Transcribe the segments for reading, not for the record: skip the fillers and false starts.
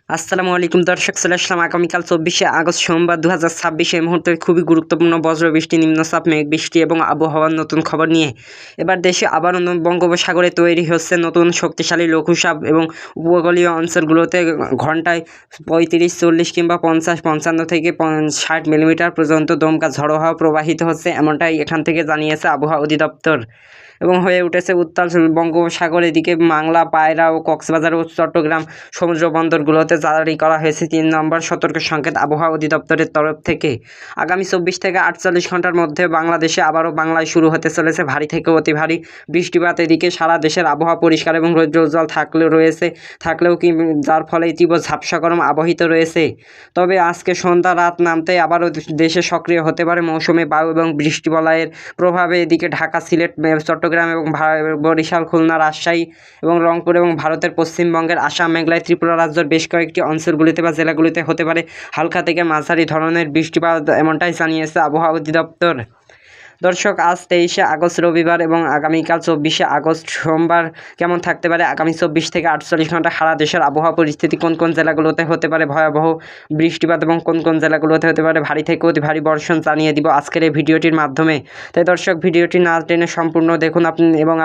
আসসালামু আলাইকুম দর্শক, চলে আসলাম আগামীকাল 24শে আগস্ট সোমবার 2026 এই মুহূর্তে খুবই গুরুত্বপূর্ণ বজ্রবৃষ্টি, নিম্নচাপ, মেঘ বৃষ্টি এবং আবহাওয়ার নতুন খবর নিয়ে। এবার দেশে আবারও বঙ্গোপসাগরে তৈরি হচ্ছে নতুন শক্তিশালী লঘুচাপ এবং উপকূলীয় অঞ্চলগুলোতে ঘন্টায় 35, 40 কিংবা 50, 55 থেকে 60 মিলিমিটার পর্যন্ত দমকা ঝড়ো হাওয়া প্রবাহিত হচ্ছে, এমনটাই এখান থেকে জানিয়েছে আবহাওয়া অধিদপ্তর। এবং হয়ে উঠেছে উত্তাল বঙ্গোপসাগর। এদিকে মাংলা, পায়রা ও কক্সবাজার ও চট্টগ্রাম সমুদ্র বন্দরগুলোতে জারি করা হয়েছে 3 নম্বর সতর্ক সংকেত আবহাওয়া অধিদপ্তরের তরফ থেকে। আগামী 24 থেকে 48 ঘন্টার মধ্যে বাংলাদেশে আবারও বাংলায় শুরু হতে চলেছে ভারী থেকে অতি ভারী বৃষ্টিপাত। এদিকে সারা দেশের আবহাওয়া পরিষ্কার এবং রৌদ্রোজ্জ্বল থাকলেও কি যার ফলে তীব্র ঝাপসা গরম আবহিত রয়েছে। তবে আজকে সন্ধ্যা রাত নামতেই আবারও দেশে সক্রিয় হতে পারে মৌসুমী বায়ু এবং বৃষ্টি বলয়ের প্রভাবে। এদিকে ঢাকা, সিলেট, চট্টগ্রাম এবং বরিশাল, খুলনা, রাজশাহী এবং রংপুর এবং ভারতের পশ্চিমবঙ্গের আসাম, মেঘালয়, ত্রিপুরা রাজ্যের বেশ কয়েকটি অঞ্চলগুলিতে বা জেলাগুলিতে হতে পারে হালকা থেকে মাঝারি ধরনের বৃষ্টিপাত, এমনটাই জানিয়েছে আবহাওয়া অধিদপ্তর। দর্শক, আজ 23শে আগস্ট রবিবার এবং আগামীকাল 24শে আগস্ট সোমবার কেমন থাকতে পারে আগামী 24 থেকে 48 ঘন্টা সারা দেশের আবহাওয়া পরিস্থিতি, কোন কোন জেলাগুলোতে হতে পারে ভয়াবহ বৃষ্টিপাত এবং কোন কোন জেলাগুলোতে হতে পারে ভারী থেকে অতি ভারী বর্ষণ, জানিয়ে দিব আজকের এই ভিডিওটির মাধ্যমে। তাই দর্শক, ভিডিওটি না টেনে সম্পূর্ণ দেখুন।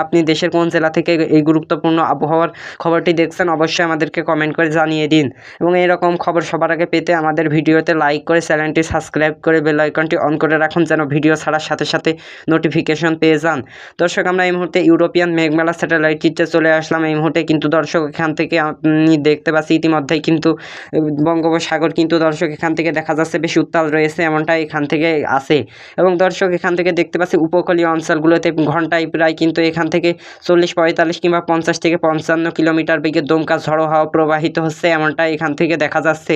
আপনি দেশের কোন জেলা থেকে এই গুরুত্বপূর্ণ আবহাওয়ার খবরটি দেখছেন অবশ্যই আমাদেরকে কমেন্ট করে জানিয়ে দিন। এবং এইরকম খবর সবার আগে পেতে আমাদের ভিডিওতে লাইক করে চ্যানেলটি সাবস্ক্রাইব করে বেল আইকনটি অন করে রাখুন, যেন ভিডিও ছাড়ার সাথে সাথে নোটিফিকেশন পেয়ে যান। দর্শক, আমরা এই মুহূর্তে ইউরোপিয়ান মেঘমেলা স্যাটেলাইট চিত্রে চলে আসলাম। এই মুহূর্তে কিন্তু দর্শক এখান থেকে আপনি দেখতে পাচ্ছি ইতিমধ্যেই কিন্তু বঙ্গোপসাগর কিন্তু দর্শক এখান থেকে দেখা যাচ্ছে বেশ উত্তাল রয়েছে, এমনটাই এখান থেকে আসে। এবং দর্শক এখান থেকে দেখতে পাচ্ছি উপকূলীয় অঞ্চলগুলোতে ঘন্টায় প্রায় কিন্তু এখান থেকে 40, 45 কিংবা 50 থেকে 55 কিলোমিটার বেগে দমকা ঝড়ো হাওয়া প্রবাহিত হচ্ছে, এমনটাই এখান থেকে দেখা যাচ্ছে।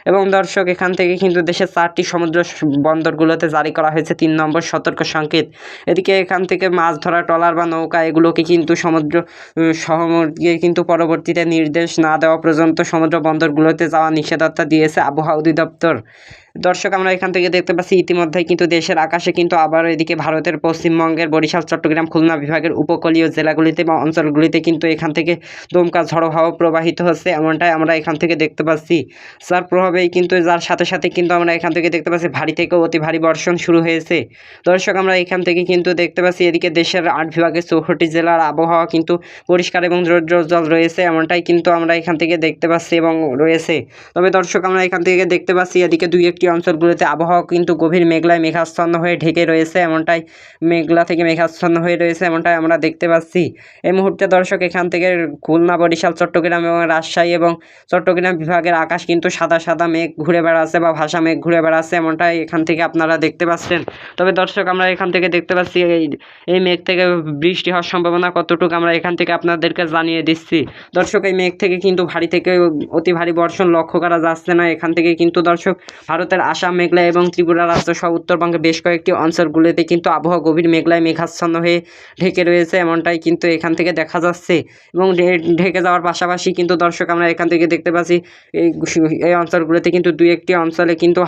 এবং দর্শক এখান থেকে কিন্তু দেশের 4টি সমুদ্র বন্দরগুলোতে জারি করা হয়েছে 3 নম্বর সতর্ক সংকেত। এদিকে এখান থেকে মাছ ধরা ট্রলার বা নৌকা এগুলোকে কিন্তু সমুদ্রে কিন্তু পরবর্তীতে নির্দেশ না দেওয়া পর্যন্ত সমুদ্র বন্দরগুলোতে যাওয়া নিষেধাজ্ঞা দিয়েছে আবহাওয়া অধিদপ্তর। দর্শক, আমরা এখান থেকে দেখতে পাচ্ছি ইতিমধ্যেই কিন্তু দেশের আকাশে কিন্তু আবার এদিকে ভারতের পশ্চিমবঙ্গের বরিশাল, চট্টগ্রাম, খুলনা বিভাগের উপকূলীয় জেলাগুলিতে বা অঞ্চলগুলিতে কিন্তু এখান থেকে দমকা ঝড়ো হাওয়া প্রবাহিত হচ্ছে, এমনটাই আমরা এখান থেকে দেখতে পাচ্ছি। যার প্রভাবেই কিন্তু যার সাথে সাথে কিন্তু আমরা এখান থেকে দেখতে পাচ্ছি ভারী থেকে অতি ভারী বর্ষণ শুরু হয়েছে। দর্শক, আমরা এখান থেকে কিন্তু দেখতে পাচ্ছি এদিকে দেশের 8 বিভাগের 64টি জেলার আবহাওয়া কিন্তু পরিষ্কার এবং রৌদ্রোজ্জ্বল রয়েছে, এমনটাই কিন্তু আমরা এখান থেকে দেখতে পাচ্ছি এবং রয়েছে। তবে দর্শক, আমরা এখান থেকে দেখতে পাচ্ছি এদিকে 2-1টি অঞ্চলগুলোতে আবহাওয়া কিন্তু গভীর মেঘাচ্ছন্ন হয়ে ঢেকে রয়েছে, এমনটাই মেঘলা থেকে মেঘাচ্ছন্ন হয়ে রয়েছে, এমনটাই আমরা দেখতে পাচ্ছি এই মুহূর্তে। দর্শক, এখান থেকে খুলনা, বরিশাল, চট্টগ্রাম এবং রাজশাহী এবং চট্টগ্রাম বিভাগের আকাশ কিন্তু সাদা সাদা মেঘ ঘুরে বেড়াচ্ছে বা ভাসা মেঘ ঘুরে বেড়াচ্ছে, এমনটাই এখান থেকে আপনারা দেখতে পাচ্ছেন। তবে দর্শক, আমরা এখান থেকে দেখতে পাচ্ছি এই মেঘ থেকে বৃষ্টি হওয়ার সম্ভাবনা কতটুকু আমরা এখান থেকে আপনাদেরকে জানিয়ে দিচ্ছি। দর্শক, এই মেঘ থেকে কিন্তু ভারী থেকে অতি ভারী বর্ষণ লক্ষ্য করা যাচ্ছে না। এখান থেকে কিন্তু দর্শক ভারতের আসাম, মেঘালয় এবং ত্রিপুরা রাজ্য সহ উত্তরবঙ্গের বেশ কয়েকটি অঞ্চলগুলিতে কিন্তু আবহাওয়া গভীর মেঘাচ্ছন্ন হয়ে ঢেকে রয়েছে, এমনটাই কিন্তু এখান থেকে দেখা যাচ্ছে। এবং ঢেকে যাওয়ার পাশাপাশি কিন্তু দর্শক, আমরা এখান থেকে দেখতে পাচ্ছি এই অঞ্চলগুলিতে কিন্তু 2-1টি অঞ্চলে কিন্তু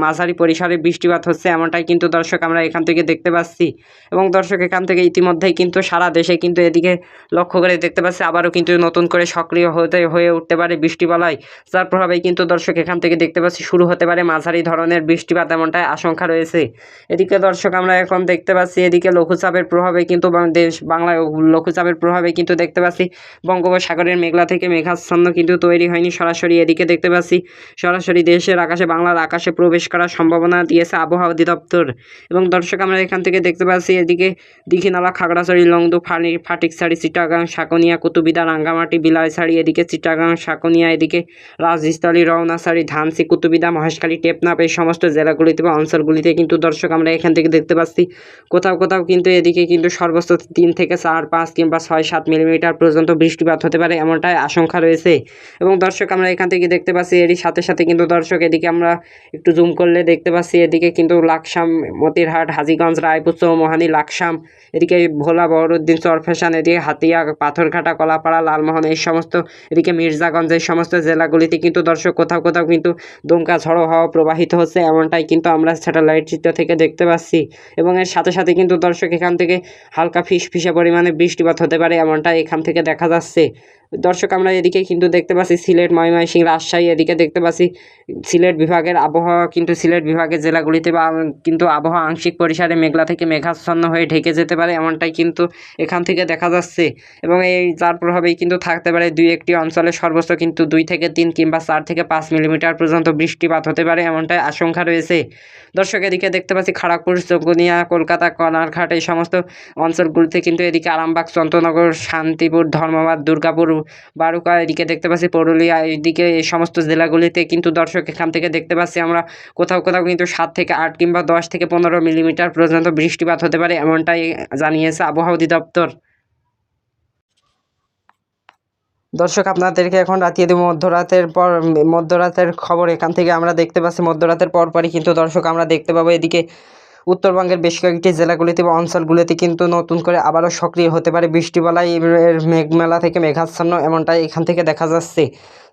মাঝারি পরিসরে বৃষ্টিপাত হচ্ছে, এমনটাই কিন্তু দর্শক আমরা এখান থেকে দেখতে পাচ্ছি। এবং দর্শক, এখান থেকে ইতিমধ্যেই কিন্তু সারা দেশে কিন্তু এদিকে লক্ষ্য করে দেখতে পাচ্ছি আবারও কিন্তু নতুন করে সক্রিয় হয়ে উঠতে পারে বৃষ্টি বলয়, যার প্রভাবেই কিন্তু দর্শক এখান থেকে দেখতে পাচ্ছি শুরু হতে পারে মাঝারি ধরনের বৃষ্টিপাত, এমনটাই আশঙ্কা রয়েছে। এদিকে দর্শক, আমরা এখন দেখতে পাচ্ছি এদিকে লঘুচাপের প্রভাবে কিন্তু বাংলায় লঘুচাপের প্রভাবে কিন্তু দেখতে পাচ্ছি বঙ্গোপসাগরের মেঘলা থেকে মেঘাচ্ছন্ন কিন্তু তৈরি হয়নি সরাসরি। এদিকে দেখতে পাচ্ছি সরাসরি দেশের আকাশে, বাংলার আকাশে প্রবেশ করার সম্ভাবনা দিয়েছে আবহাওয়া অধিদপ্তর। এবং দর্শক, আমরা এখান থেকে দেখতে পাচ্ছি এদিকে দীঘিনালা, খাগড়াছড়ি, লংদু, ফাটিকছড়ি, চিটাগাং, সাকনিয়া, কুতুবিদা, রাঙ্গামাটি, বিলাইছড়ি, এদিকে চিটাগাং, সাকনিয়া, এদিকে রাজস্থলী, রওনাছড়ি, ধানসি, কুতুবিদা, মহেশখালী, টেপনাপ এই সমস্ত জেলাগুলিতে বা অঞ্চলগুলিতে কিন্তু দর্শক আমরা এখান থেকে দেখতে পাচ্ছি কোথাও কোথাও কিন্তু এদিকে কিন্তু সর্বোচ্চ 3 থেকে 4, 5 কিংবা 6, 7 মিলিমিটার পর্যন্ত বৃষ্টিপাত হতে পারে, এমনটাই আশঙ্কা রয়েছে। এবং দর্শক, আমরা এখান থেকে দেখতে পাচ্ছি এরই সাথে সাথে কিন্তু দর্শক এদিকে আমরা একটু জুম করলে দেখতে পাচ্ছি এদিকে কিন্তু লাকসাম, মতিরহাট, হাজীগঞ্জ, রায়পুর, চৌমোহানি, লাকসাম, এদিকে ভোলা, বহরুদ্দিন, চরফ্যাশন, এদিকে হাতিয়া, পাথরঘাটা, কলাপাড়া, লালমোহন এই সমস্ত, এদিকে মির্জাগঞ্জ এই সমস্ত জেলাগুলিতে কিন্তু দর্শক কোথাও কোথাও কিন্তু দমকা ঝড়ো হাওয়া প্রবাহিত হচ্ছে, এমনটাই কিন্তু আমরা স্যাটেলাইট চিত্র থেকে দেখতে পাচ্ছি। এবং এর সাথে সাথে কিন্তু দর্শক এখান থেকে হালকা ফিসফিসে পরিমাণে বৃষ্টিপাত হতে পারে, এমনটা এখান থেকে দেখা যাচ্ছে। দর্শক আমরা এদিকে কিন্তু দেখতে পাচ্ছি সিলেট, ময়মনসিংহ, রাজশাহী, এদিকে দেখতে পাচ্ছি সিলেট বিভাগের আবহাওয়া, কিন্তু সিলেট বিভাগের জেলাগুলিতে কিন্তু আবহাওয়া আংশিক পরিসরে মেঘলা থেকে মেঘাচ্ছন্ন হয়ে ঢেকে যেতে পারে, এমনটাই কিন্তু এখান থেকে দেখা যাচ্ছে। এবং এই যার প্রভাবেই কিন্তু থাকতে পারে দুই একটি অঞ্চলে সর্বোচ্চ কিন্তু 2 থেকে 3 কিংবা 4 থেকে 5 মিলিমিটার পর্যন্ত বৃষ্টিপাত হতে পারে, এমনটাই আশঙ্কা রয়েছে। দর্শক এদিকে দেখতে পাচ্ছি খড়গপুর, চৌকুনিয়া, কলকাতা, কনারঘাট এই সমস্ত অঞ্চলগুলিতে কিন্তু এদিকে আরামবাগ, চন্দ্রনগর, শান্তিপুর, ধর্মবাদ, দুর্গাপুর, বারুকা, এদিকে দেখতে পাচ্ছি পুরুলিয়া, এইদিকে এই সমস্ত জেলাগুলিতে কিন্তু দর্শক এখান থেকে দেখতে পাচ্ছি আমরা কোথাও কোথাও কিন্তু 7 থেকে 8 কিংবা 10 থেকে 15 মিলিমিটার পর্যন্ত বৃষ্টিপাত হতে পারে, এমনটাই জানিয়েছে আবহাওয়া অধিদপ্তর। দর্শক আপনাদেরকে এখন রাতিয়ে দেব মধ্যরাতের খবর। এখান থেকে আমরা দেখতে পাচ্ছি মধ্যরাতের পরপরই কিন্তু দর্শক আমরা দেখতে পাবো এদিকে উত্তরবঙ্গের বেশ কয়েকটি জেলাগুলিতে বা অঞ্চলগুলিতে কিন্তু নতুন করে আবারও সক্রিয় হতে পারে বৃষ্টিবালাই মেঘমেলা থেকে মেঘাচ্ছন্ন, এমনটাই এখান থেকে দেখা যাচ্ছে।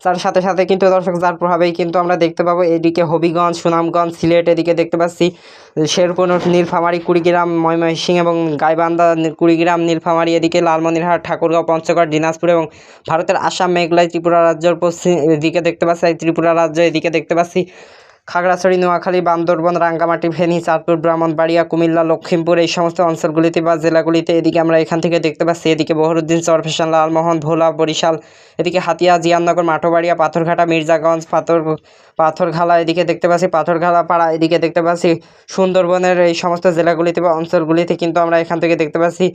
তার সাথে সাথে কিন্তু দর্শক যার প্রভাবেই কিন্তু আমরা দেখতে পাবো এদিকে হবিগঞ্জ, সুনামগঞ্জ, সিলেট, এদিকে দেখতে পাচ্ছি শেরপুর, নীলফামারী, কুড়িগ্রাম, ময়মনসিংহ এবং গাইবান্ধা, কুড়িগ্রাম, নীলফামারী, এদিকে লালমনিরহাট, ঠাকুরগাঁও, পঞ্চগড়, দিনাজপুর এবং ভারতের আসাম, মেঘালয়, ত্রিপুরা রাজ্যের পশ্চিম এদিকে দেখতে পাচ্ছি ত্রিপুরা রাজ্য, এদিকে দেখতে পাচ্ছি খাগড়াছড়ি, নোয়াখালী, বান্দরবান, রাঙ্গামাটি, ফেনী, চাঁদপুর, ব্রাহ্মণবাড়িয়া, কুমিল্লা, লক্ষ্মীমপুর এই সমস্ত অঞ্চলগুলিতে বা জেলাগুলিতে এদিকে আমরা এখান থেকে দেখতে পাচ্ছি এদিকে বহরুদ্দিন, চরফ্যাশন, লালমোহন, ভোলা, বরিশাল, এদিকে হাতিয়া, জিয়াননগর, মাঠবাড়িয়া, পাথরঘাটা, মির্জাগঞ্জ, পাথরঘালা, এদিকে দেখতে পাচ্ছি পাথরঘালা পাড়া, এদিকে দেখতে পাচ্ছি সুন্দরবনের এই সমস্ত জেলাগুলিতে বা অঞ্চলগুলিতে কিন্তু আমরা এখান থেকে দেখতে পাচ্ছি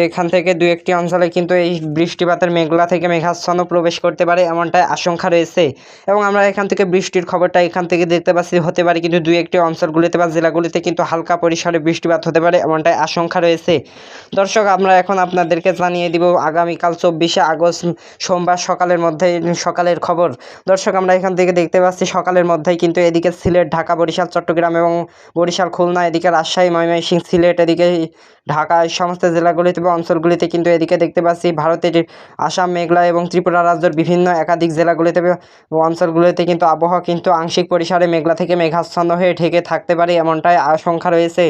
এখান থেকে 2-1টি অঞ্চলে কিন্তু এই বৃষ্টিপাতের মেঘলা থেকে মেঘাচ্ছন্ন প্রবেশ করতে পারে, এমনটাই আশঙ্কা রয়েছে। এবং আমরা এখান থেকে বৃষ্টির খবরটা এখান থেকে দেখতে পাচ্ছি হতে পারে কিন্তু 2-1টি অঞ্চলগুলিতে বা জেলাগুলিতে কিন্তু হালকা পরিসরে বৃষ্টিপাত হতে পারে, এমনটাই আশঙ্কা রয়েছে। দর্শক আমরা এখন আপনাদেরকে জানিয়ে দিব আগামীকাল 24শে আগস্ট সোমবার সকালের খবর। দর্শক আমরা এখান থেকে দেখতে পাচ্ছি সকালের মধ্যেই কিন্তু এদিকে সিলেট, ঢাকা, বরিশাল, চট্টগ্রাম এবং বরিশাল, খুলনা, এদিকে রাজশাহী, ময়মনসিংহ, সিলেট, এদিকে ঢাকা এই সমস্ত জেলাগুলিতে বা অঞ্চলগুলিতে কিন্তু এদিকে দেখতে পাচ্ছি ভারতের আসাম, মেঘালয় এবং ত্রিপুরা রাজ্যের বিভিন্ন একাধিক জেলাগুলিতে অঞ্চলগুলিতে কিন্তু আবহাওয়া কিন্তু আংশিক পরিসরে মেঘলা থেকে মেঘাচ্ছন্ন হয়ে ঢেকে থাকতে পারে, এমনটাই আশঙ্কা রয়েছে।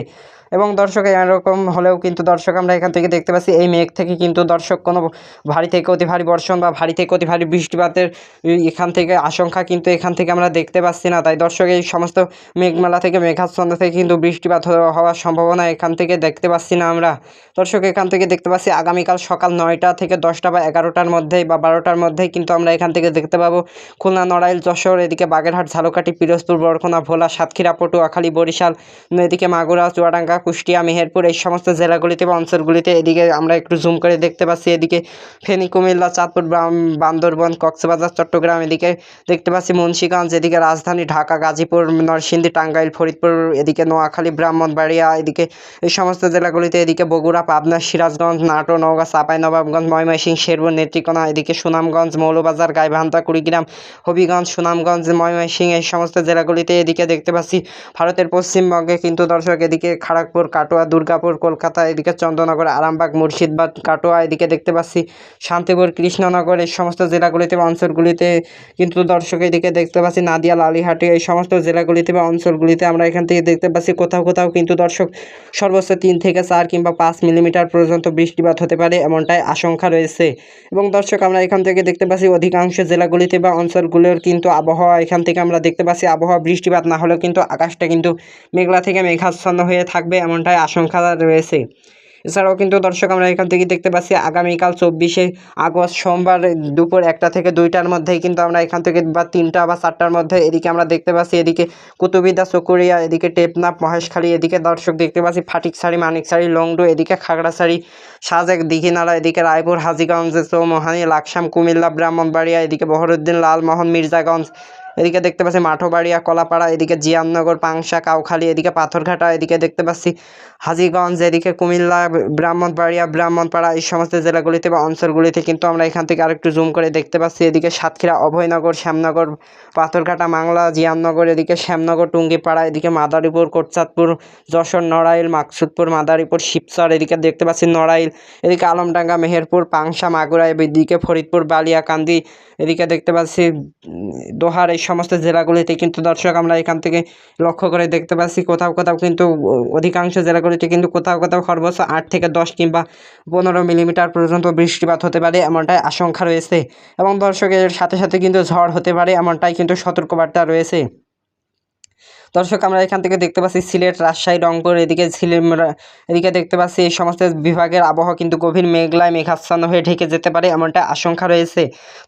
এবং দর্শক এরকম হলেও কিন্তু দর্শক আমরা এখান থেকে দেখতে পাচ্ছি এই মেঘ থেকে কিন্তু দর্শক কোনো ভারী থেকে অতি ভারী বর্ষণ বা ভারী থেকে অতি ভারী বৃষ্টিপাতের এখান থেকে আশঙ্কা কিন্তু এখান থেকে আমরা দেখতে পাচ্ছি না। তাই দর্শক এই সমস্ত মেঘমেলা থেকে মেঘাচ্ছন্ন থেকে কিন্তু বৃষ্টিপাত হওয়ার সম্ভাবনা এখান থেকে দেখতে পাচ্ছি না আমরা। দর্শক এখান থেকে দেখতে পাচ্ছি আগামীকাল সকাল 9টা থেকে 10টা বা 11টার মধ্যেই বা 12টার মধ্যেই কিন্তু আমরা এখান থেকে দেখতে পাবো খুলনা, নড়াইল, যশোর, এদিকে বাগেরহাট, ঝালকাঠি, পিরোজপুর, বরগুনা, ভোলা, সাতক্ষীরা, পটুয়াখালী, বরিশাল, এদিকে মাগুরা, চুয়াডাঙ্গা, কুষ্টিয়া, মেহেরপুর এই সমস্ত জেলাগুলিতে বা অঞ্চলগুলিতে এদিকে আমরা একটু জুম করে দেখতে পাচ্ছি এদিকে ফেনী, কুমিল্লা, চাঁদপুর, বান্দরবান, কক্সবাজার, চট্টগ্রাম, এদিকে দেখতে পাচ্ছি মুন্সিগঞ্জ, এদিকে রাজধানী ঢাকা, গাজীপুর, নরসিংদী, টাঙ্গাইল, ফরিদপুর, এদিকে নোয়াখালী, ব্রাহ্মণবাড়িয়া, এদিকে এই সমস্ত জেলাগুলিতে এদিকে বগুড়া, পাবনা, সিরাজগঞ্জ, নাটোর, নওগাঁ, চাঁপাইনবাবগঞ্জ, ময়মনসিংহ, শেরপুর, নেত্রকোনা, এদিকে সুনামগঞ্জ, মৌলবাজার, গাইবান্ধা, কুড়িগ্রাম, হবিগঞ্জ, সুনামগঞ্জ, ময়মনসিংহ এই সমস্ত জেলাগুলিতে এদিকে দেখতে পাচ্ছি ভারতের পশ্চিমবঙ্গে কিন্তু দর্শক এদিকে খড়গপুর, কাটোয়া, দুর্গাপুর, কলকাতা, এদিকে চন্দ্রনগর, আরামবাগ, মুর্শিদাবাদ, কাটোয়া, এদিকে দেখতে পাচ্ছি শান্তিপুর, কৃষ্ণনগর এই সমস্ত জেলাগুলিতে বা অঞ্চলগুলিতে কিন্তু দর্শক এদিকে দেখতে পাচ্ছি নাদিয়া, লালিহাটি এই সমস্ত জেলাগুলিতে বা অঞ্চলগুলিতে আমরা এখান থেকে দেখতে পাচ্ছি কোথাও কোথাও কিন্তু দর্শক সর্বোচ্চ 3 থেকে 4 কিংবা 5 মিলিমিটার পর্যন্ত বৃষ্টিপাত হতে পারে, এমনটাই আশঙ্কা রয়েছে। এবং দর্শক আমরা এখান থেকে দেখতে পাচ্ছি অধিকাংশ জেলাগুলিতে বা অঞ্চলগুলোর কিন্তু আবহাওয়া এখান থেকে আমরা দেখতে পাচ্ছি আবহাওয়া বৃষ্টিপাত না হলেও কিন্তু আকাশটা কিন্তু মেঘলা থেকে মেঘাচ্ছন্ন হয়ে থাকবে, এমনটাই আশঙ্কা রয়েছে। এছাড়াও কিন্তু দর্শক আমরা এখান থেকে দেখতে পাচ্ছি আগামীকাল 24শে আগস্ট সোমবার দুপুর 1টা থেকে 2টার মধ্যেই কিন্তু আমরা এখান থেকে বা 3টা বা 4টার মধ্যে এদিকে আমরা দেখতে পাচ্ছি এদিকে কুতুবদিয়া, চকরিয়া, এদিকে টেপনাফ, মহেশখালী, এদিকে দর্শক দেখতে পাচ্ছি ফাটিকছড়ি, মানিকছড়ি, লংডু, এদিকে খাগড়াছড়ি, সাজেক, দীঘিনালা, এদিকে রায়পুর, হাজীগঞ্জ, চৌমোহানি, লাকসাম, কুমিল্লা, ব্রাহ্মণবাড়িয়া, এদিকে বহরুদ্দিন, লালমোহন, মির্জাগঞ্জ, এদিকে দেখতে পাচ্ছি মাঠবাড়িয়া, কলাপাড়া, এদিকে জিয়াননগর, পাংশা, কাউখালী, এদিকে পাথরঘাটা, এদিকে দেখতে পাচ্ছি হাজীগঞ্জ, এদিকে কুমিল্লা, ব্রাহ্মণপাড়া এই সমস্ত জেলাগুলিতে বা অঞ্চলগুলিতে কিন্তু আমরা এখান থেকে আরেকটু জুম করে দেখতে পাচ্ছি এদিকে সাতক্ষীরা, অভয়নগর, শ্যামনগর, পাথরঘাটা, মাংলা, জিয়াননগর, এদিকে শ্যামনগর, টুঙ্গিপাড়া, এদিকে মাদারীপুর, কোটচাঁদপুর, যশোর, নড়াইল, মাকসুদপুর, মাদারীপুর, শিবচর, এদিকে দেখতে পাচ্ছি নড়াইল, এদিকে আলমডাঙ্গা, মেহেরপুর, পাংশা, মাগুরা, এদিকে ফরিদপুর, বালিয়াকান্দি, এদিকে দেখতে পাচ্ছি দোহার এই সমস্ত জেলাগুলিতে কিন্তু দর্শক আমরা এখান থেকে লক্ষ্য করে দেখতে পাচ্ছি কোথাও কোথাও কিন্তু অধিকাংশ জেলাগুলিতে কিন্তু কোথাও কোথাও সর্বোচ্চ 8 থেকে 10 কিংবা 15 মিলিমিটার পর্যন্ত বৃষ্টিপাত হতে পারে এমনটাই আশঙ্কা রয়েছে। এবং দর্শক এর সাথে সাথে কিন্তু ঝড় হতে পারে এমনটাই কিন্তু সতর্কবার্তা রয়েছে। দর্শক আমরা এখান থেকে দেখতে পাচ্ছি সিলেট, রাজশাহী, রংপুর এদিকে দেখতে পাচ্ছি এই সমস্ত বিভাগের আবহাওয়া কিন্তু গভীর মেঘলায় মেঘাচ্ছন্ন হয়ে ঢেকে যেতে পারে এমনটা আশঙ্কা রয়েছে।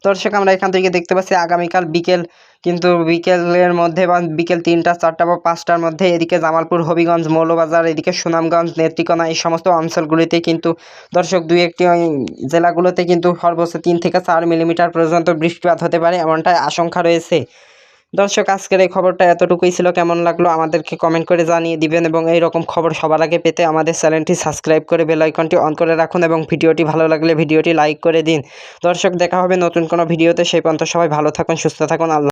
দর্শক আমরা এখান থেকে দেখতে পাচ্ছি আগামীকাল বিকেলের মধ্যে বা বিকেল 3টা 4টা বা 5টার মধ্যে এদিকে জামালপুর, হবিগঞ্জ, মৌলবাজার, এদিকে সুনামগঞ্জ, নেত্রকোনা এই সমস্ত অঞ্চলগুলিতে কিন্তু দর্শক 2-1টি জেলাগুলোতে কিন্তু সর্বোচ্চ 3 থেকে 4 মিলিমিটার পর্যন্ত বৃষ্টিপাত হতে পারে এমনটাই আশঙ্কা রয়েছে। দর্শক আজকের এই খবরটা এতটুকুই ছিল। কেমন লাগলো আমাদেরকে কমেন্ট করে জানিয়ে দিবেন এবং এই রকম খবর সবার আগে পেতে আমাদের চ্যানেলটি সাবস্ক্রাইব করে বেল আইকনটি অন করে রাখুন এবং ভিডিওটি ভালো লাগলে ভিডিওটি লাইক করে দিন। দর্শক দেখা হবে নতুন কোনো ভিডিওতে, সেই পর্যন্ত সবাই ভালো থাকুন, সুস্থ থাকুন। আল্লাহ।